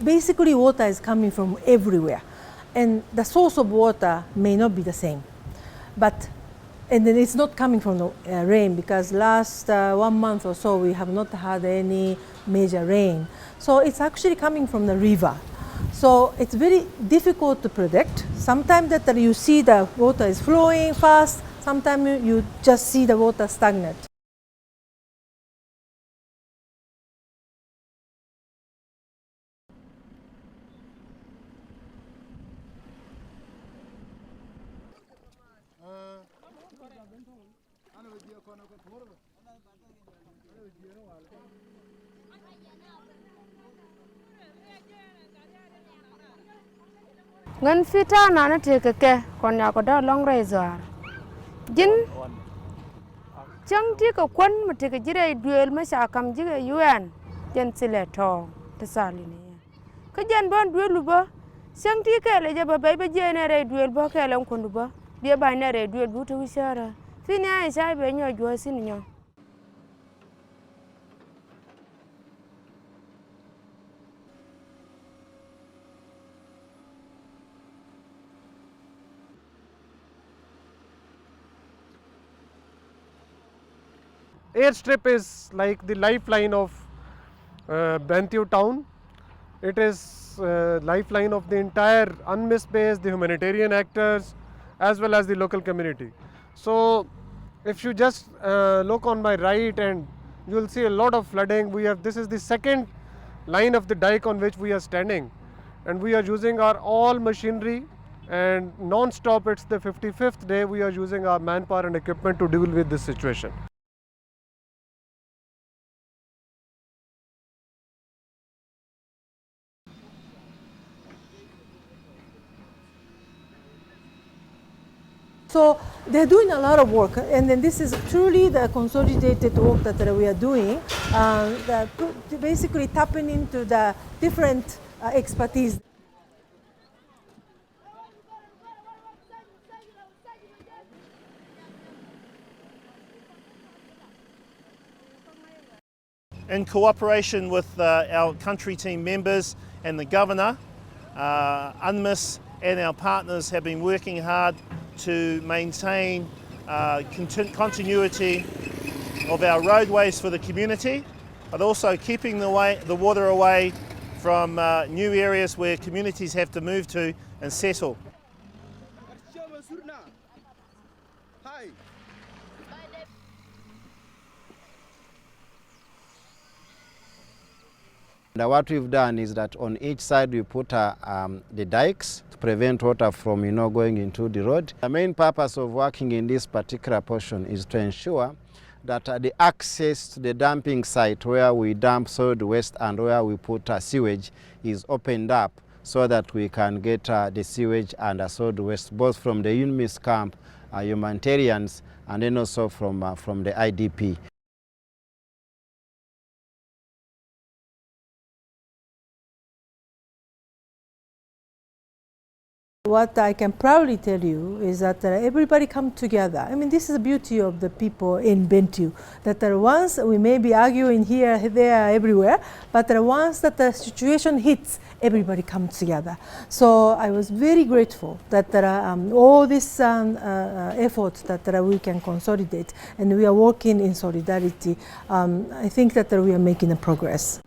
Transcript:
Basically, water is coming from everywhere, and the source of water may not be the same. And then it's not coming from the rain, because last 1 month or so we have not had any major rain. So it's actually coming from the river. So it's very difficult to predict. Sometimes that you see the water is flowing fast, sometimes you just see the water stagnant. Ngan fita na na te ke kon ya ko da long razor jin chang ti ko kon mu te ke jire duel ma sha kam jige UN jen sile to te sali ne ka jen bon duelu ba chang ti ke le je ba bay ba je ne re duel ba ke len kon ba bi ba ne re duel bu te wisara fini ai sai be nyo jo sin nyo. Airstrip is like the lifeline of Bentiu town. It is lifeline of the entire UNMISS base, the humanitarian actors, as well as the local community. So if you just look on my right, and you will see a lot of flooding. This is the second line of the dike on which we are standing, and we are using our all machinery, and non-stop. It's the 55th day we are using our manpower and equipment to deal with this situation. So they're doing a lot of work, and then this is truly the consolidated work that we are doing, basically tapping into the different expertise. In cooperation with our country team members and the Governor, UNMISS and our partners have been working hard to maintain continuity of our roadways for the community, but also keeping the water away from new areas where communities have to move to and settle. And what we've done is that on each side we put the dikes to prevent water from going into the road. The main purpose of working in this particular portion is to ensure that the access to the dumping site where we dump solid waste and where we put sewage is opened up, so that we can get the sewage and solid waste both from the UNMISS camp, humanitarians, and then also from the IDP. What I can proudly tell you is that everybody come together. I mean, this is the beauty of the people in Bentiu, that once we may be arguing here, there, everywhere, but once that the situation hits, everybody comes together. So I was very grateful that all this efforts that we can consolidate, and we are working in solidarity. I think that we are making a progress.